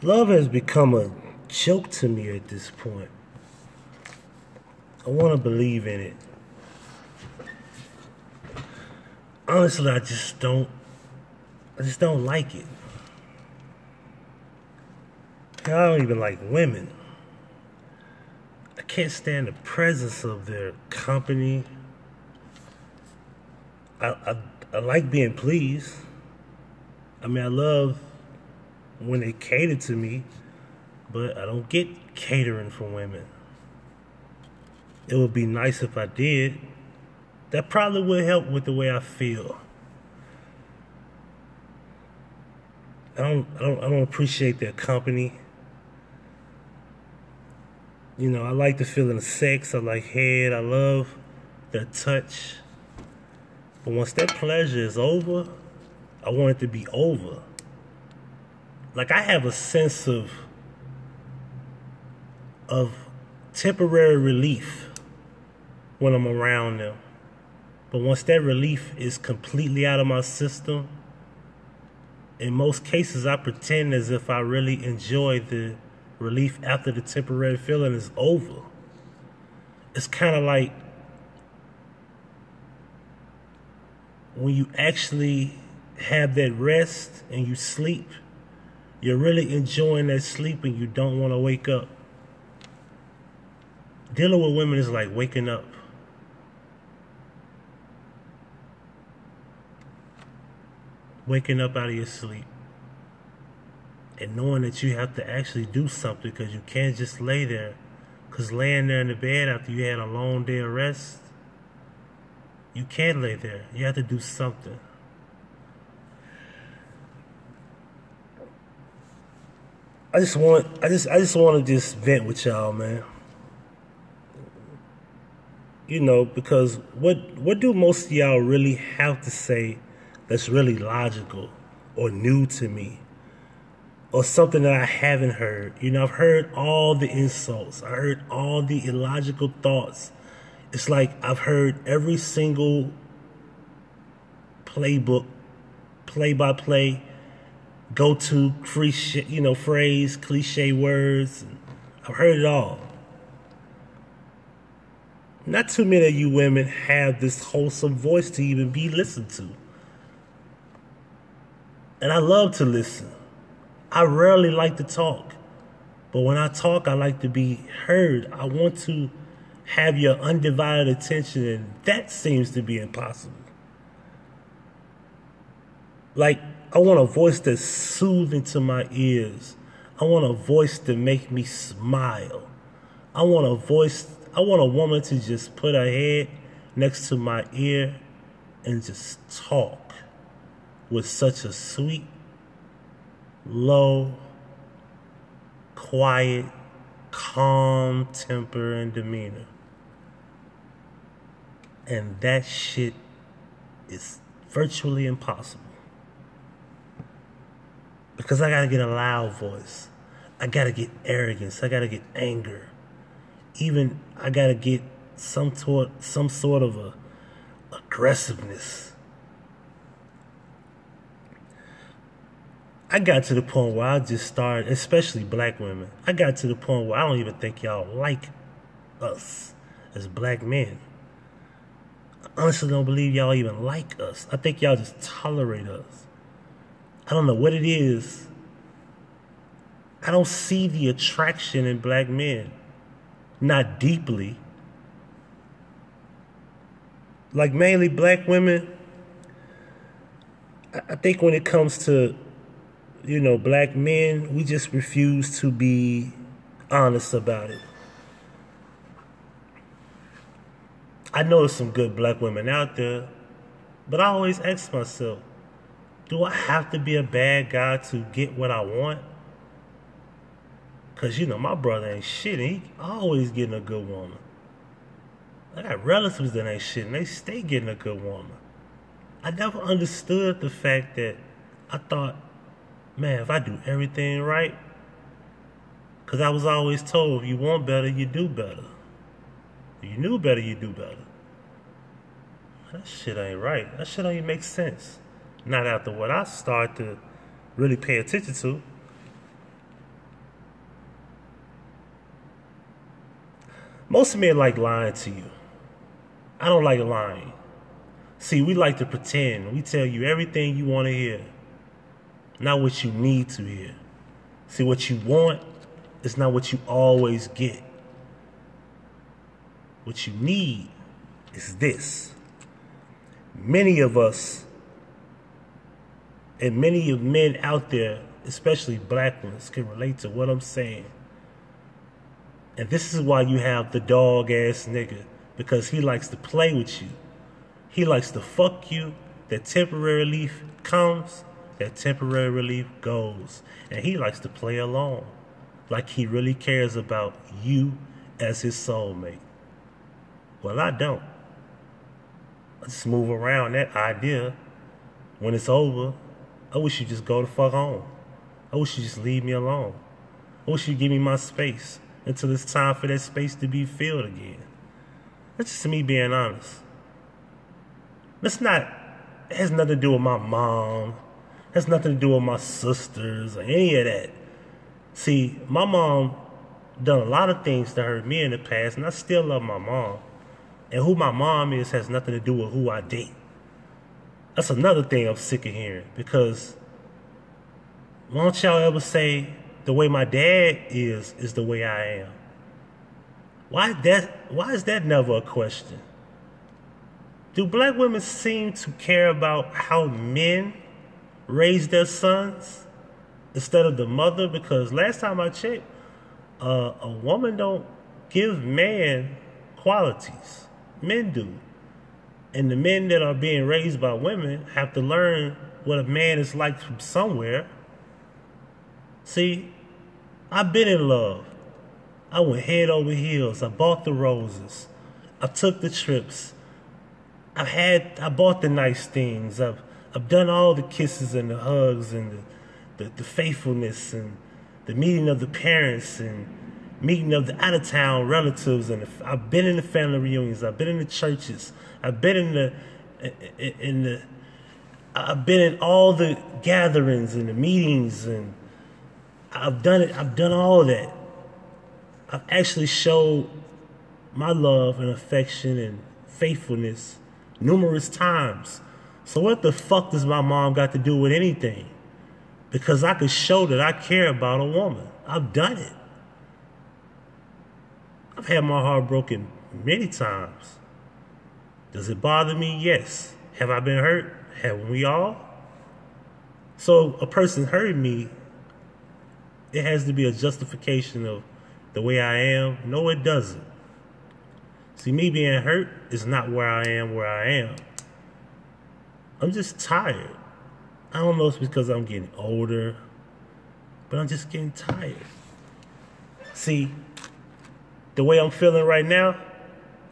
Love has become a joke to me at this point. I want to believe in it. Honestly, I just don't like it. Hell, I don't even like women. I can't stand the presence of their company. I like being pleased. I mean, I love when they cater to me, but I don't get catering from women. It would be nice if I did. That probably would help with the way I feel. I don't appreciate their company. You know, I like the feeling of sex. I like head. I love their touch. But once that pleasure is over, I want it to be over. Like, I have a sense of temporary relief when I'm around them. But once that relief is completely out of my system, in most cases I pretend as if I really enjoy the relief after the temporary feeling is over. It's kind of like when you actually have that rest and you sleep, you're really enjoying that sleep and you don't want to wake up. Dealing with women is like waking up. Waking up out of your sleep. And knowing that you have to actually do something because you can't just lay there. Because laying there in the bed after you had a long day of rest, you can't lay there. You have to do something. I just want to just vent with y'all, man. You know, because what do most of y'all really have to say that's really logical or new to me? Or something that I haven't heard. You know, I've heard all the insults. I heard all the illogical thoughts. It's like I've heard every single playbook, play-by-play, go-to phrase, cliche words. I've heard it all. Not too many of you women have this wholesome voice to even be listened to. And I love to listen. I rarely like to talk, but when I talk, I like to be heard. I want to have your undivided attention, and that seems to be impossible. Like, I want a voice that's soothing to my ears. I want a voice to make me smile. I want a woman to just put her head next to my ear and just talk with such a sweet, low, quiet, calm temper and demeanor. And that shit is virtually impossible. Because I gotta get a loud voice. I gotta get arrogance. I gotta get anger. Even I gotta get some sort of a aggressiveness. I got to the point where I just started, especially black women, I got to the point where I don't even think y'all like us as black men. I honestly don't believe y'all even like us. I think y'all just tolerate us. I don't know what it is. I don't see the attraction in black men. Not deeply. Like mainly black women, I think when it comes to black men, we just refuse to be honest about it. I know there's some good black women out there, but I always ask myself, do I have to be a bad guy to get what I want? Because, my brother ain't shit, and he always getting a good woman. I got relatives that ain't shit, and they stay getting a good woman. I never understood the fact that I thought, man, if I do everything right, because I was always told, if you want better, you do better. If you knew better, you do better. That shit ain't right. That shit don't even make sense. Not after what I start to really pay attention to. Most men like lying to you. I don't like lying. See, we like to pretend. We tell you everything you want to hear, not what you need to hear. See, what you want is not what you always get. What you need is this. Many of us, and many of men out there, especially black ones, can relate to what I'm saying. And this is why you have the dog ass nigga, because he likes to play with you. He likes to fuck you. That temporary relief comes, that temporary relief goes. And he likes to play along, like he really cares about you as his soulmate. Well, I don't. I just move around that idea. When it's over, I wish you just go the fuck home. I wish you just leave me alone. I wish you give me my space until it's time for that space to be filled again. That's just me being honest. It has nothing to do with my mom. It has nothing to do with my sisters or any of that. See, my mom done a lot of things to hurt me in the past, and I still love my mom. And who my mom is has nothing to do with who I date. That's another thing I'm sick of hearing, because won't y'all ever say the way my dad is the way I am? Why is that never a question? Do black women seem to care about how men raise their sons instead of the mother? Because last time I checked, a woman don't give man qualities. Men do. And the men that are being raised by women have to learn what a man is like from somewhere. See, I've been in love. I went head over heels. I bought the roses. I took the trips. I bought the nice things. I've done all the kisses and the hugs and the faithfulness and the meeting of the parents and meeting of the out-of-town relatives. And I've been in the family reunions. I've been in the churches. I've been I've been in all the gatherings and the meetings, and I've done it. I've done all that. I've actually showed my love and affection and faithfulness numerous times. So what the fuck does my mom got to do with anything? Because I could show that I care about a woman. I've done it. I've had my heart broken many times. Does it bother me? Yes. Have I been hurt? Haven't we all? So a person hurting me, it has to be a justification of the way I am. No, it doesn't. See, me being hurt is not where I am. I'm just tired. I don't know if it's because I'm getting older, but I'm just getting tired. See, the way I'm feeling right now,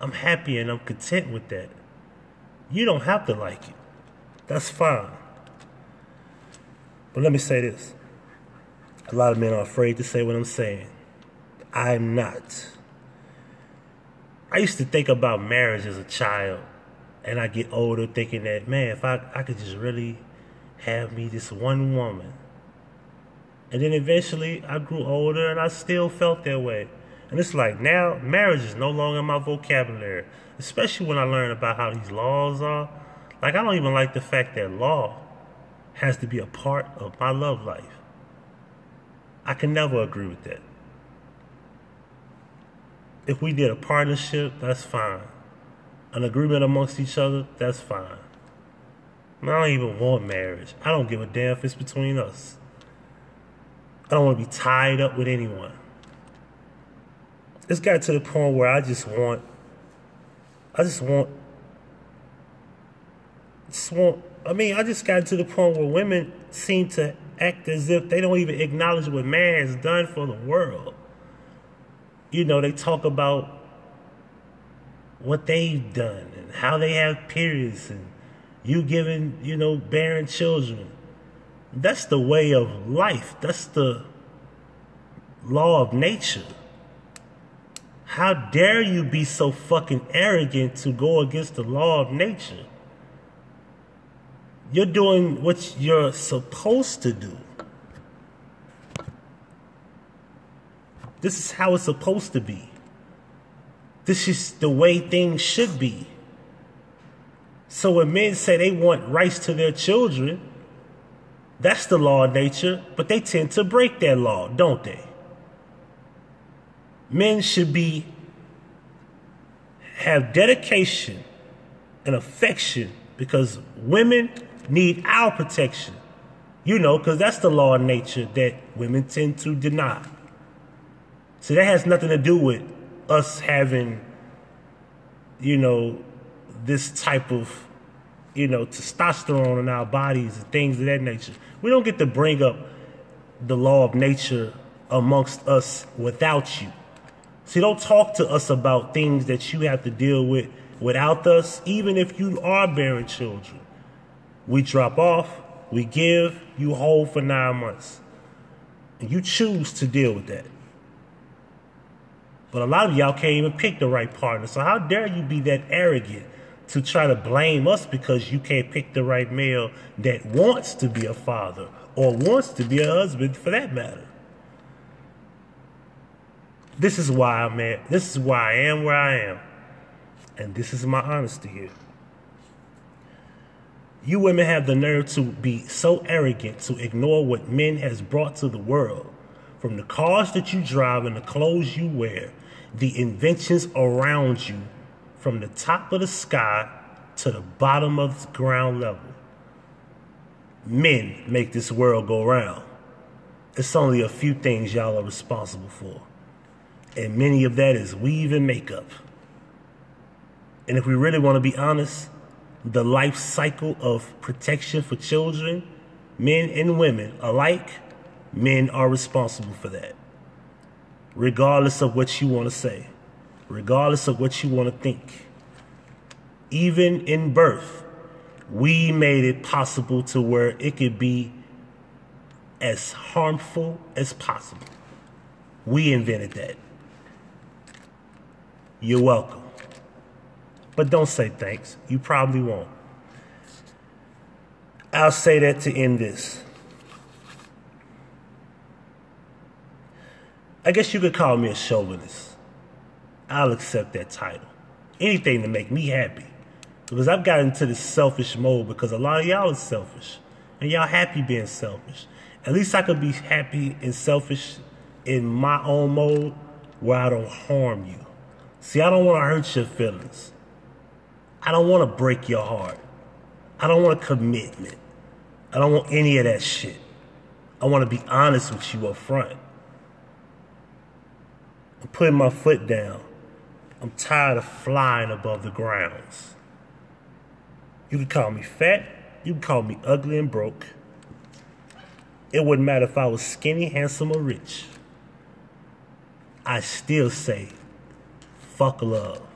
I'm happy and I'm content with that. You don't have to like it. That's fine. But let me say this. A lot of men are afraid to say what I'm saying. I'm not. I used to think about marriage as a child, and I get older thinking that, man, if I could just really have me this one woman. And then eventually I grew older and I still felt that way. And it's like now marriage is no longer in my vocabulary, especially when I learn about how these laws are. Like, I don't even like the fact that law has to be a part of my love life. I can never agree with that. If we did a partnership, that's fine. An agreement amongst each other, that's fine. I don't even want marriage. I don't give a damn if it's between us. I don't want to be tied up with anyone. It's got to the point where I just got to the point where women seem to act as if they don't even acknowledge what man has done for the world. You know, they talk about what they've done and how they have periods and you giving, bearing children. That's the way of life. That's the law of nature. How dare you be so fucking arrogant to go against the law of nature? You're doing what you're supposed to do. This is how it's supposed to be. This is the way things should be. So when men say they want rights to their children, that's the law of nature, but they tend to break that law, don't they? Men should have dedication and affection because women need our protection. You know, because that's the law of nature that women tend to deny. So that has nothing to do with us having, this type of, testosterone in our bodies and things of that nature. We don't get to bring up the law of nature amongst us without you. See, don't talk to us about things that you have to deal with without us, even if you are bearing children. We drop off, we give, you hold for 9 months. And you choose to deal with that. But a lot of y'all can't even pick the right partner. So how dare you be that arrogant to try to blame us because you can't pick the right male that wants to be a father or wants to be a husband for that matter. This is why I'm at. This is why I am where I am. And this is my honesty here. You women have the nerve to be so arrogant to ignore what men has brought to the world. From the cars that you drive and the clothes you wear, the inventions around you, from the top of the sky to the bottom of the ground level. Men make this world go round. It's only a few things y'all are responsible for. And many of that is weave and makeup. And if we really want to be honest, the life cycle of protection for children, men and women alike, men are responsible for that. Regardless of what you want to say, regardless of what you want to think. Even in birth, we made it possible to where it could be as harmful as possible. We invented that. You're welcome. But don't say thanks. You probably won't. I'll say that to end this. I guess you could call me a chauvinist. I'll accept that title. Anything to make me happy. Because I've gotten into this selfish mode because a lot of y'all are selfish. And y'all happy being selfish. At least I could be happy and selfish in my own mode where I don't harm you. See, I don't want to hurt your feelings. I don't want to break your heart. I don't want a commitment. I don't want any of that shit. I want to be honest with you up front. I'm putting my foot down. I'm tired of flying above the grounds. You can call me fat. You can call me ugly and broke. It wouldn't matter if I was skinny, handsome, or rich. I still say, fuck love.